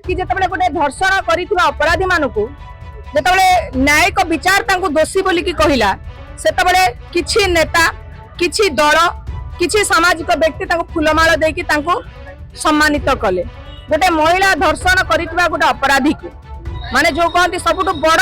कि जिते गोटे धर्षण कर अपराधी मानक जिते न्यायिक विचार दोषी बोली कहला से किछि नेता किछि दल किछि सामाजिक व्यक्ति फूलमाल देकी सम्मानित कले गोटे महिला धर्षण कर गोटे अपराधी को माने जो कहते सबुठ बड़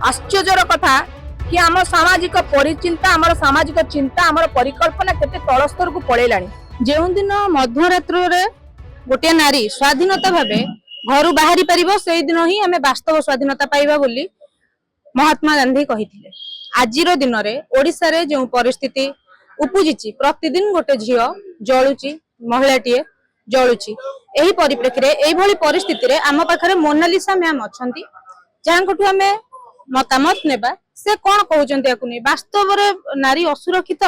आश्चर्यर कथा कि आम सामाजिक परिचिंता आम सामाजिक चिंता आम परिकल्पना केते तल स्तर को पड़ेलानी। जो दिन मध्यरात्र गोटे नारी स्वाधीनता भावे घर बाहरी पारिबो से दिन ही आमे वास्तव स्वाधीनता पाइबा बोली महात्मा गांधी कहिथिले। आजिर दिन रे ओडिसा रे जो परिस्थिति उपजिची प्रतिदिन गोटे झियो जळुची महिलाटीए जळुची एही परिप्रेक्षी रे एही भली परिस्थिति रे आम पाखरे मोनालिसा मैम अछंती जांकठु आमे मतामत नेबा से कोन कहउचंती याकु नै वास्तव रे नारी असुरक्षित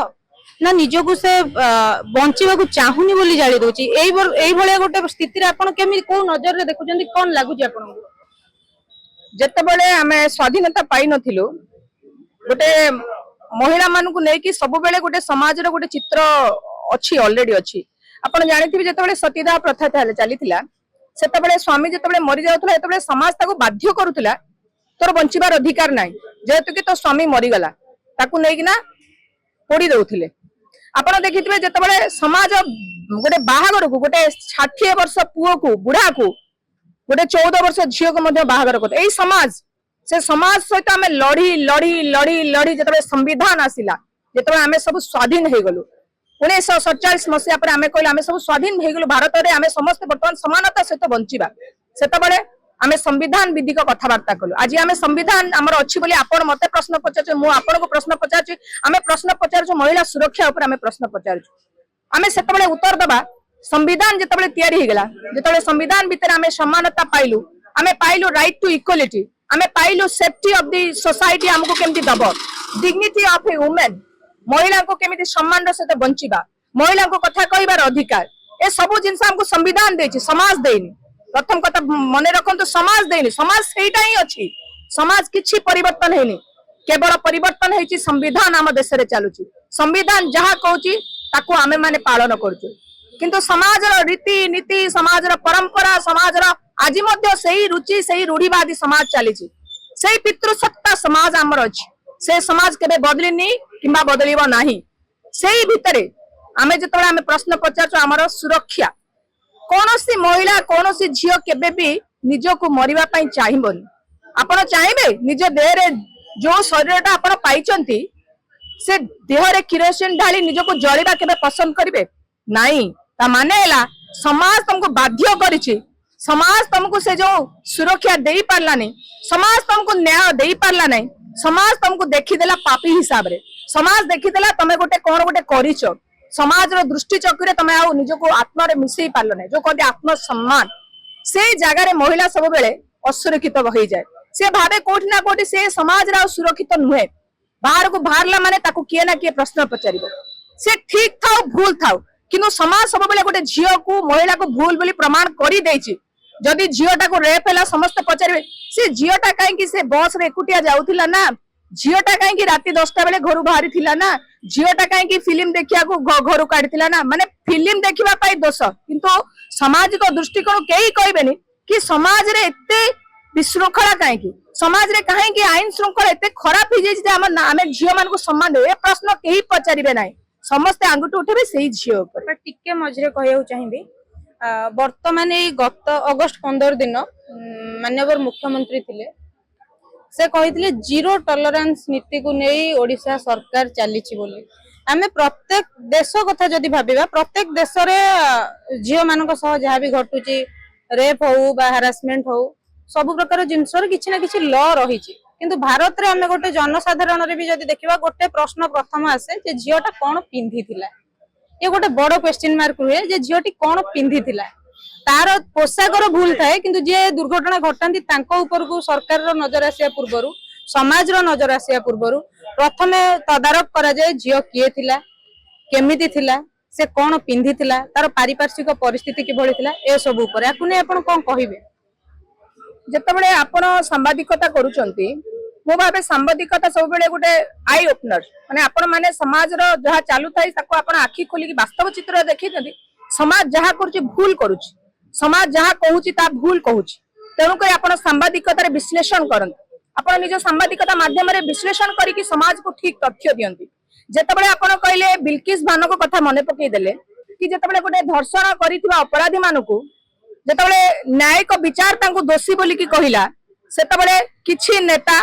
ना निजको से बंचिबा चाहूनी बोली जाली दोची एई भलिया गोटे स्थिति रे आपण केमि को नजर रे देखुचंती कोन लागुची आपण जते बेले हमें स्वाधीनता पाई नथिलु गोटे महिला मानू को लेकिन सब बेले गोटे समाज रो गोटे चित्र अछि ऑलरेडी अछि आपण जानिथिबे जते बेले सतीदाह प्रथा चलीथिला सेते बेले स्वामी जते बेले मरि जाउथला एते बेले समाज ताको बाध्य करूथला तोर बंचिबार अधिकार नाही जेतु कि तो स्वामी मरि गला ताकू नै कि ना पोड़ी दउथिले। आपण देखिथिबे जते बेले समाज गोटे बाहागर को गोटे 60 वर्ष पुओ को बुढ़ा को गोटे 14 वर्ष झियो को मध्य बाहागर को एई समाज से समाज सहित आमे लड़ी लड़ी लड़ी लड़ी जते संविधान आसिला जते आमे सब स्वाधीन हे गलु 1947 मसिया पर आमे कहले आमे सब स्वाधीन हे गलु भारत रे आमे समस्त वर्तमान समानता सहित बंचिबा सेते बेले आमे संविधान विधि को कथबार्ता कलु आज आमे संविधान हमर अछि बोली आपण मते प्रश्न पचार मु आपण को प्रश्न पचार आमे प्रश्न पचार महिला सुरक्षा ऊपर आमे प्रश्न पचार आमे सेते बेले उत्तर दबा संविधान जते बेले तयारी हे गेला जते संविधान भीतर आमे समानता पाइलु आमे पाइलु राइट टू इक्वालिटी आमे पाइलु सेफ्टी ऑफ द सोसाइटी हमको केमती दबो डिग्निटी ऑफ ए वुमेन महिला को केमती सम्मान सहित बंचिबा महिला को कथा कहबार अधिकार ए सब जिंस हमको संविधान देछि समाज देनी प्रथम कथा मने रखंतु समाज देनी समाज सेटा ही अछि समाज किछि परिवर्तन हेनी केवल परिवर्तन हेछि संविधान हम देश रे चालुछि संविधान जहा कहूछि ताको आमे माने पालन करछु किंतु समाज रो रीति नीति समाज रो परंपरा समाज रो आज मध्य सही रुचि सही रूढ़िवादी समाज चलीछि सही पितृसत्ता समाज हमर अछि से समाज केबे बदलिनी किंबा बदलिबो नाही सही भितरे आमे जतबे आमे प्रश्न पचारछु हमर सुरक्षा कोनोसी महिला कोनोसी झियो केबे भी निजको मरिबा पई चाहिबोनी आपण चाहिबे निज देह रे जो शरीरटा आपण पाइचंती से देह रे किरोसिन ढाली निजको जळिबा केबे पसंद करिवे नाही ता माने हला समाज तुमको बाध्य करिछि समाज तुमको से जो सुरक्षा देई पारला नहीं समाज तुमको न्याय देई पारला नहीं समाज तुमको देखि देला पापी हिसाब रे समाज देखि देला तमे गोटे कोन गोटे करिछो समाज रो दृष्टि चक्र तमे आ निजको आत्मा रे मिसई पारलो नहीं जो कहते आत्म सम्मान से जगह रे महिला सब बेले असुरक्षित होई जाए से भाबे कोठी ना कोठी से समाज रा सुरक्षित नुहे बाहर को बाहरला माने ताको किए ना किए प्रश्न पचारिबो से ठीक थाओ भूल थाओ किनु समाज सब बेले गोटे झियो को महिला को भूल बोली प्रमाण करी देछि जदि झियोटा को रेप हैला समस्त पचारिबे से झियोटा काहे कि से बस रे एकुटिया जाउथिला ना झियोटा काहे कि राती 10टा बेले घरु बाहरी थिला ना झियोटा काहे कि फिल्म देखिया को घरु काढिथिला ना माने फिल्म देखिबा पाई दोष किंतु सामाजिक दृष्टिकोण केही कहबेनी कि समाज रे एते विशृंखला काहे कि समाज रे काहे कि आईन श्रृंखला एते खराब हो जाय जे आमे झियो मान को सम्मान दे ए प्रश्न केही पचारिबे नाही समस्त आंगुठी उठेबे सेही झियो ऊपर टिके मझरे कहयौ चाहिबे वर्तमान गत अगस्त 15 दिन माननीय मुख्यमंत्री थिले से कहिथिले जीरो टॉलरेंस नीति को नहीं ओडिशा सरकार चलीछि बोली आमे प्रत्येक देश कथा जदि भाबिबा प्रत्येक देश रे झियो मानक सह जहा भी घटुची रेप हो बा हरासमेंट हो सब प्रकार जिंस रे किछि ना किछि लॉ रहिछि किंतु भारत रे आमे गोटे जनसाधारण रे भी जदि देखिबा गोटे प्रश्न प्रथम आसे जे झियोटा कोन पिंधिथिला ये गोटे बड़ क्वेश्चन मार्क हुए जे झियोटी कोन पिंधिथिला तार पोशाकर भूल थाए किंतु जे दुर्घटना घटाती तांको ऊपर को सरकार रो नजर आसिया पूर्वरु समाज रो नजर आसिया पूर्वरु प्रथमे तदारक करा जाय झियो किए थिला केमिति थिला से कोन पिंधिथिला तार पारिपार्श्विक परिस्थिति किभଳି थिला ए सब ऊपर याकु नै आपण कोन कहिबे जेतबेले आपण सांबादिकता करूचंती मो भाबे सांबादिकता सब बेले गोटे आई ओपनर माने आपण माने समाज रो जहा चालू थाई ताको आपण आखी खोली की वास्तव चित्र देखि ददी समाज जहा करूची भूल करूची समाज जहाँ कहूची ता भूल कहूची तेणुक आप सांबादिकतार विश्लेषण करते आपण निज सांबादिकता माध्यम विश्लेषण करके समाज को ठीक तथ्य दियंती जेतेबेले आपण कहले बिल्किस बानो को कथा मने पकई देले कि जेतेबेले गोटे धर्षण करिथिबा अपराधी मानकू जेतेबेले न्यायिक विचार तांको दोषी बोली कि कहिला सेतेबेले किछि नेता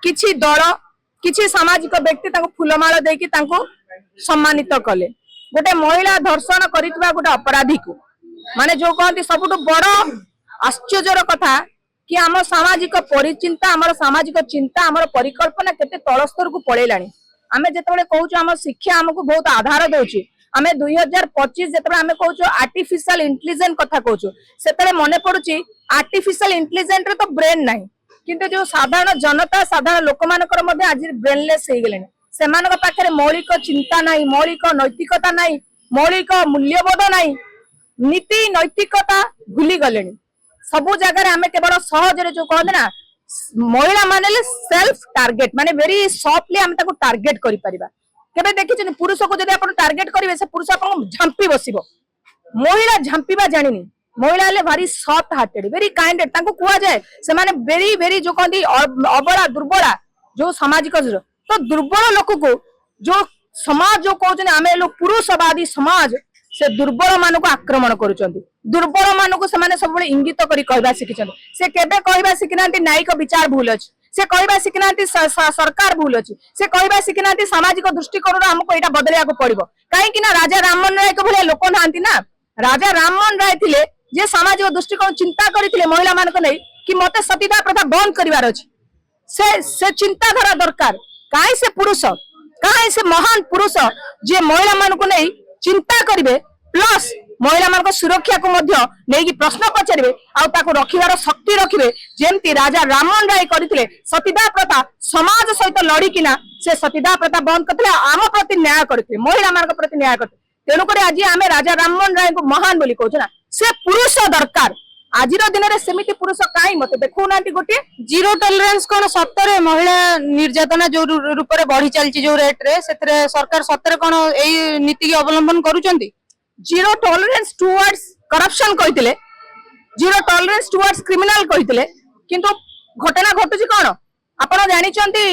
किछि दल किछि सामाजिक व्यक्ति तांको फूलमाला देकी तांको सम्मानित कले गोटे महिला धर्षण करिथिबा गोटे अपराधी को माने जो कहती सबुठ बड़ आश्चर्यर कथा कि आम सामाजिक परिचिंता आम सामाजिक चिंता आम परिकल्पना केते तल स्तर को पळेलाणी आमे जेतेबेले कहूछु आम शिक्षा हमको बहुत आधार दउछि आमे 2025 जेतेबेले आमे कहूछु आर्टिफिशियल इंटेलिजेंस कथा कहूछु सेतेबेले मने पडुछि आर्टिफिशियल इंटेलिजेंस रे तो ब्रेन नाही किंतु जो साधारण जनता साधारण लोक मानकर मध्ये आज ब्रेनलेस हे गेलेनी सेमानक पाखरे मौलिक चिंता नाही मौलिक नैतिकता नाही मौलिक मूल्यबोध नाही नीति नैतिकता भूली गलेनी सबु जगह आमे केवल सहज रे जो कहते ना महिला माने सेल्फ टार्गेट माने वेरी सॉफ्टली आमे ताको टार्गेट करि परिबा केबे देखि पुरुष को जदि आपण टार्गेट करिवे से पुरुष आपण झांपी बसिबो महिला झांपीबा जानिनी महिला ले भारी सॉफ्ट हार्टेड वेरी काइंडेड ताको कुआ जाय से माने वेरी वेरी जो कहती अबला दुर्बला जो सामाजिक तो दुर्बल लोक को जो समाज जो कहते आमे लोग पुरुषवादी समाज से दुर्बल मान को आक्रमण करुचंती दुर्बल मान को से सब इंगित करी कहबा शिखिचंती से केबे कहबा शिखिनांती न्यायिक विचार भूल अछि से कहबा शिखिनांती सरकार भूल अछि से कहबा शिखिनांती सामाजिक दृष्टिकोण हमको एटा बदलिया को पड़िबो काहे कि ना राजा राममोहन राय को भले लोक नांती ना राजा राममोहन राय थिले जे सामाजिक दृष्टिकोण चिंता करथिले महिला मान को नै कि मते सतीदाह प्रथा बंद करिवार अछि से चिंताधारा दरकार काहे से पुरुष काहे से महान पुरुष जे महिला मान को नै चिंता करिवे प्लस महिला मान सुरक्षा को मध्य नहीं प्रश्न पचारे आउ रखिबार शक्ति रखिबे जेमती राजा राममोहन राय करथिले सतीदाह प्रथा समाज सहित लड़िकिना से सतीदाह प्रथा बंद करथिले आम प्रति न्याय करथिले महिला मान प्रति न्याय करथिले तेणु कर आज आम राजा राममोहन राय को महान बोली कहू ना से पुरुष दरकार आज दिन में सेमिति पुरुष कहीं मत देखो ना गोटे जीरो टॉलरेंस कौन सतरे महिला निर्यातना जो रूप में बढ़ी चलती जो रेट रे से सरकार सतरे कौन यही नीति की अवलंबन करुचंती जीरो टॉलरेंस टुवर्ड्स करप्शन कहते जीरो टॉलरेंस टुवर्ड्स क्रिमिनल कहते किंतु घटना घटुची कौन आपण जानिचंती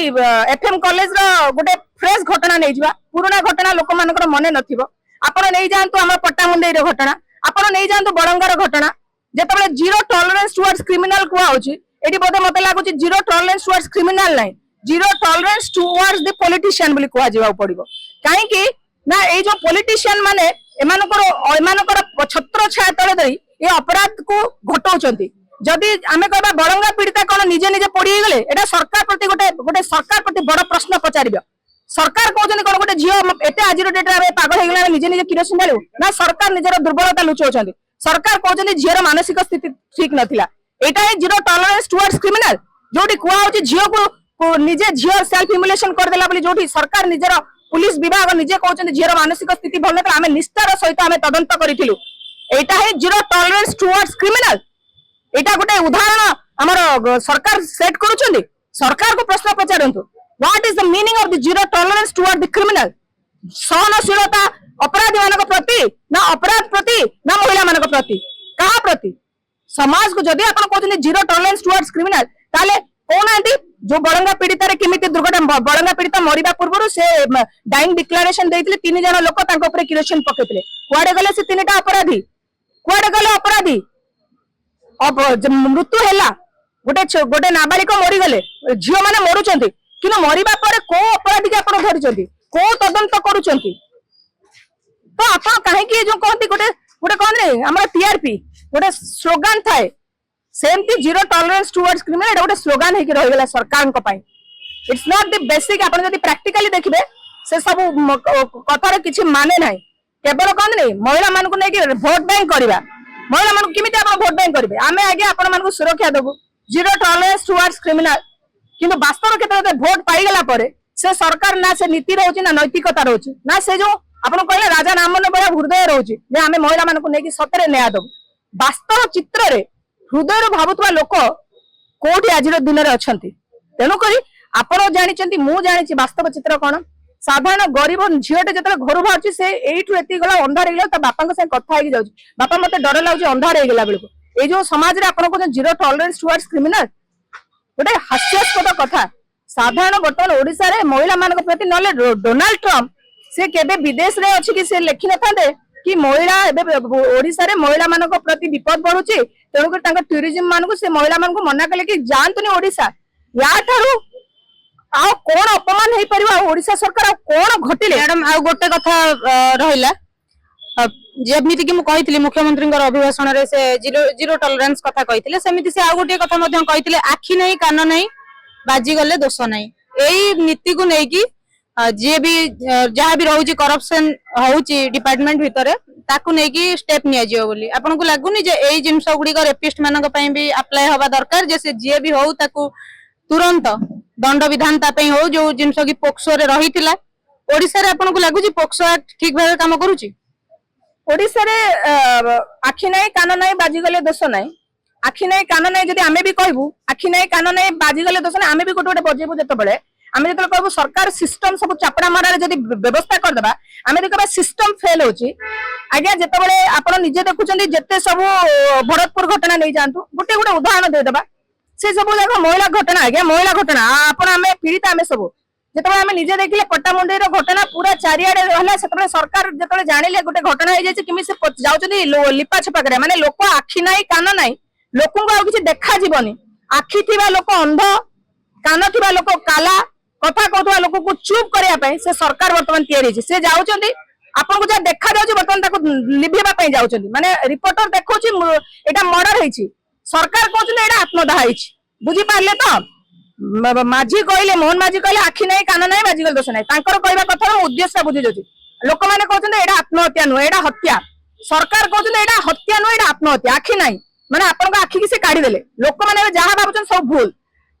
एफएम कॉलेज रो गोटे फ्रेश घटना नहीं जिबा पुराना घटना लोक मानकर मने नथिबो आपण नहीं जानतु हमर पट्टामुंडई रो घटना आपण नहीं जानतु बड़ंगार घटना जेतेबेले जीरो टॉलरेंस टुवर्ड्स क्रिमिनल कुआ होची एडी बोधे मते लागुची जीरो टॉलरेंस टुवर्ड्स क्रिमिनल नाही zero tolerance towards the politician बोली कुआ जिबा पड़िबो काहे कि ना ए जो पॉलिटिशियन माने एमानकर छत्र छाया तले दई ए अपराध को घटौचंती जदि आमे कहबा बड़ंगा पीड़िता कोन निजे निजे पड़ी गले एटा सरकार प्रति गोटे सरकार प्रति बड़ प्रश्न पचारिबो सरकार कहउछन कोन गोटे जियो एते आजिरो डेट रे पागल हे गला निजे निजे किरोसिन डालू ना सरकार निजर दुर्बलता लुचौछंती सरकार कहउछन झियर मानसिक स्थिति ठीक नथिला एटा है जीरो टॉलरेंस टुवर्ड्स क्रिमिनल जोटी कुआ होची झियो को निजे झियो सेल्फ इमुलेशन कर देला बोली जोटी सरकार निजर पुलिस विभाग निजे कहउछन झियर मानसिक स्थिति भल नथला आमे निष्ठार सहित आमे तदंत करिथिलु एटा है जीरो टॉलरेंस टुवर्ड्स क्रिमिनल एटा गोटे उदाहरण हमर सरकार सेट करूछन सरकार को प्रश्न पचारंतु what is the meaning of the zero tolerance toward the criminal सहनशीलता अपराधी मानक प्रति ना अपराध प्रति ना महिला मानक प्रति कहा प्रति समाज को जदि आपण कहउछन जीरो टॉलरेंस टुवर्ड्स क्रिमिनल ताले कोनांती जो बड़ंगा पीड़िता रे केमिति दुर्घटना बड़ंगा पीड़िता मरिबा पूर्व से डाइंग डिक्लेरेशन देइथिले तीन जन लोक तांको ऊपर किरोसिन पकेइथिले कुआडे गले से तीनटा अपराधी कुआडे गले अपराधी अब मृत्यु हैला गोटे नाबालिक मरी गले झियो माने मरुचंती किनो मरिबा परे को अपराधी के आपण धरिचंती को तदंत करूचंती तो आपण काहे कि जो कहती गोटे गोटे कोन रे हमर टीआरपी गोटे स्लोगन थाए सेमती जीरो टॉलरेंस टुवर्ड्स क्रिमिनल गोटे स्लोगन है कि रहि गेला सरकार को पाई इट्स नॉट द बेसिक आपण जदी प्रैक्टिकली देखिबे से सब कथार किछि माने नाही केवल कोन रे महिला मान को नै कि वोट बैंक करबा महिला मान किमिति आपण वोट बैंक करबे आमे आगे आपण मान को सुरक्षा देबो जीरो टॉलरेंस टुवर्ड्स क्रिमिनल किंतु वास्तव क्षेत्र में वोट पाई गला परे से सरकार ना से नीति रहउची ना नैतिकता रहउची ना से जो आपण कहले राजा राममोहन बड़ा हृदय रहउची जे आमे महिला मान को नै कि सतरे न्याय देबो वास्तव चित्र रे हृदय भावुवा लोक कोठी आज दिन में अच्छा तेणुक आपण जानी मु जानी वास्तव चित्र कौन साधारण गरीब झीटे जो घर बाहर से यू एति गला अंधार हो बापा कथा हो बापा मत डर लगे अंधार हो गला बेलू ये जो समाज में आपको जीरो टॉलरेंस टुवर्ड्स क्रिमिनल गोटे हास्यास्पद कथा साधारण बर्तमान ओडिशा रे महिला मान प्रति ना डोनाल्ड ट्रम्प से केबे विदेश रे अच्छी कि से लिखि न कि महिला ओडिशा रे महिला मान प्रति विपद बढ़ुची तेणुक टूरिज्म मान से महिला मान मना कले कि जातुनि ओडिशा या ठारू आ कोन अपमान हेई परिबा ओडिशा सरकार कोन घटिले मैडम आ गोटे कथा रहिला जेमिति कि मु कहितली मुख्यमंत्री अभिभाषण रे से जीरो टॉलरेंस कथा कहितले सेमिति से आ गोटे कथा मध्य कहितले आखि नहीं कान नहीं बाजी गले दोष नहीं एई नीति को नै कि जे भी जहाँ भी रहउची करप्शन होउची डिपार्टमेंट भितरे ताकू नै कि स्टेप निया जियो बोली आपन को लागुनी जे एई जिंस गुडी को रेपिस्ट मानक पई भी अप्लाई होबा दरकार जे से जे भी होउ ताकू तुरंत दंड विधान ता पई हो जो जिंस की पोक्सो रे रहितिला ओडिसा रे आपन को लागुची पोक्सो एक्ट ठीक भाबे काम करूची ओडिशा रे आखि नहीं कान नहीं बाजी गले दोष नहीं आखि नहीं कान नहीं जदि आमे भी कहबू आखि नहीं कान नहीं बाजी गले दोष नहीं आमे भी गोटे गोटे बजेबू जतबेले आमे जतबेले कहबू सरकार सिस्टम सब चापड़ा मारा जदि व्यवस्था कर देबा आमे देखबा सिस्टम फेल होची आज्ञा जतबेले आपण निजे देखुचंदी जत्ते सब भरतपुर घटना नै जानतु गोटे गोटे उदाहरण दे देबा से सब देखो महिला घटना आज्ञा महिला घटना आपण आमे पीड़ित आमे सब जतबेले आमे निजे देखिले पट्टामुंडई रो घटना पूरा चारियाडे रहला सेतबेले सरकार जतबेले जानिले गोटे घटना हो जाय किमि से जाउचंदी लिपा छपा करे माने लोक आखि नाही कान नाही लोकंको आ किछि देखा जीवनी आखि थिबा लोक अंध कान थिबा लोक काला कथा कहथुवा लोक को चुप करिया पय से सरकार वर्तमान तयारी छै से जाउचंदी आपन को जे देखा जाउछ वर्तमान ताको लिभिबा पय जाउचंदी माने रिपोर्टर देखौछि एटा मर्डर हेछि सरकार कहछन एटा आत्मदाह हेछि बुझी पारले तो माझी कहले मोहन माझी कहले आखि नाही कान नाही बाजी गल दोष नाही तांकर कहबा कथा उद्देश्य बुझी जाउछि लोक माने कहछन एटा आत्महत्या नो एटा हत्या सरकार कहछन एटा हत्या नो एटा आत्महत्या आखि नाही माने आपन को आखि की से काढी देले लोक माने जहा भाबुछन सब भूल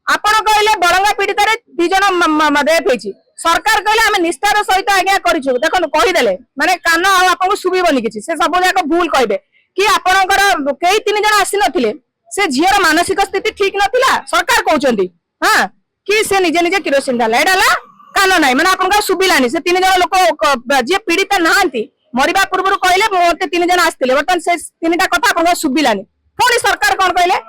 आपण कहले बरंगा पीड़ित रे 2 जन डेथ हेछि सरकार कहले हमें निष्ठार सहित आज्ञा करिछु देखन कहि देले माने कान आ आपन को सुबीबनी किछि से सब जाक भूल कहबे कि आपनकर केई 3 जन आसी नथिले से झियर मानसिक स्थिति ठीक नथिला सरकार कहउचंदी हां कि से निजे निजे किरोसिन डाला एडाला कान नाही माने आपन का सुबिलानी से 3 जन लोक जे पीड़ित नाहंती मरिबा पूर्व कहले मोते 3 जन आस्तिले बर्तन से 3टा कथा आपन का सुबिलानी पुणी सरकार कौन कहले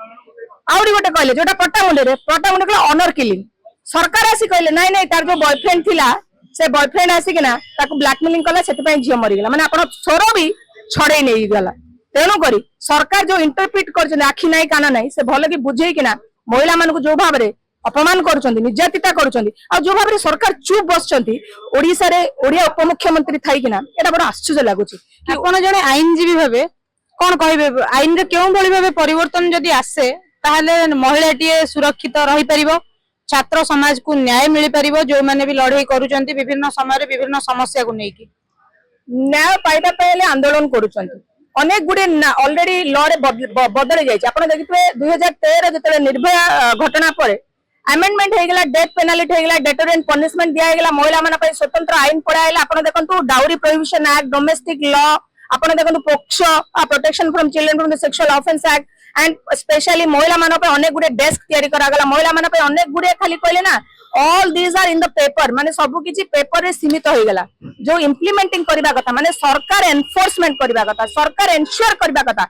आउरी गोटे कहले जोटा पट्टामुंडे कहले ऑनर किलिंग सरकार आसी कहले नहीं नहीं तार जो बॉयफ्रेंड थिला से बॉयफ्रेंड आसिकिना ताको ब्लैकमेलिंग कला सेति पय झियो मरि गेला माने आपण स्वर भी छड़े नै गेला तेनु करी सरकार जो इंटरप्रिट करछन आखि नाही कान नाही से भलो कि बुझेई किना महिला मान को जो भाव रे अपमान करूछंती निर्यातिता करूछंती आ जो भाव रे सरकार चुप बसछंती ओडिसा रे ओडिया उपमुख्यमंत्री थाई किना एटा बड़ आश्चर्य लागुची कि कोन जने आईनजीवी भाबे कोन कहबे आईन रे केउ भली भाबे परिवर्तन जदि आसे ताहले महिलाटी सुरक्षित रही परिबो छात्र समाज को न्याय मिली परिबो जो माने भी लड़ाई करूचंती विभिन्न समय रे विभिन्न समस्या को नेकी न्याय पाइबा पहले आंदोलन करूचंती अनेक गुडे ऑलरेडी लॉ रे बदल जाय छै आपण देखिबे 2013 जतले निर्भया घटना परे अमेंडमेंट हे गेला डेथ पेनाल्टी हे गेला डेटरेंट पनिशमेंट दिया गेला महिला माने पय स्वतंत्र आईन पडायला आपण देखंतु dowry prohibition act domestic law आपण देखंतु POCSO protection from children from the sexual offence act and specially महिला मानो पे अनेक गुडे डेस्क तयारी करा गला महिला मानो पे अनेक गुडे खाली कहले ना all these are in the paper माने सब किछि पेपर रे सीमित हो गेला जो इंप्लीमेंटिंग करबा कथा माने सरकार एनफोर्समेंट करबा कथा सरकार एन्श्योर करबा कथा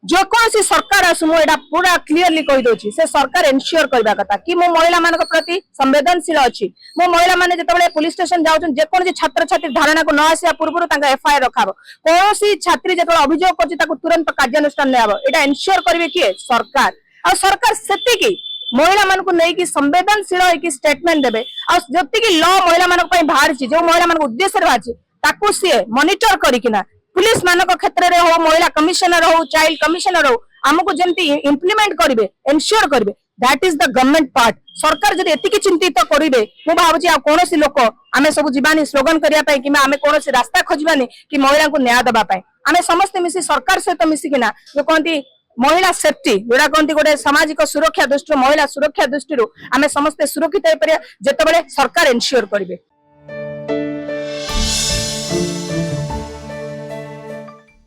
जो कौन सी सरकार आसु एटा पूरा क्लियरली कहि दोछि से सरकार एन्श्योर करबा कथा कि मो महिला मानक प्रति संवेदनशील अछि मो महिला माने जतबेले पुलिस स्टेशन जाउछन जे कोन छात्र छात्री धारणा को न आसिया पूर्व तांका एफआईआर रखाबो कोन सी छात्री जतबेले अभियोग करछि ताको तुरंत कार्यानुष्ठान लेबो एटा एन्श्योर करबे कि सरकार आ सरकार सेति की महिला मान को नहीं कि संवेदनशील होई स्टेटमेंट देबे आ जति की लॉ महिला मानक पई बाहर छि जो महिला मान उद्देश्य बाहर छि ताको से मॉनिटर करिकिना पुलिस मानक क्षेत्र रे हो महिला कमिश्नर हो चाइल्ड कमिश्नर हो हमको जेंति इंप्लीमेंट करिवे एन्श्योर करिवे that is the government part सरकार जदि एति की चिंतित करिवे मु भाबुची आ कोनोसी लोक आमे सब जीवानी स्लोगन करिया पई कि आमे कोनोसी रास्ता खोजबानी कि महिला को न्याय दबा पई आमे समस्त मिसी सरकार सहित मिसी किना जो कोंती महिला सेफ्टी जोड़ा कहती गोटे सामाजिक सुरक्षा दृष्टि महिला सुरक्षा दृष्टि आमे समस्त सुरक्षित हो परिया जेतेबेले सरकार एन्श्योर करिवे।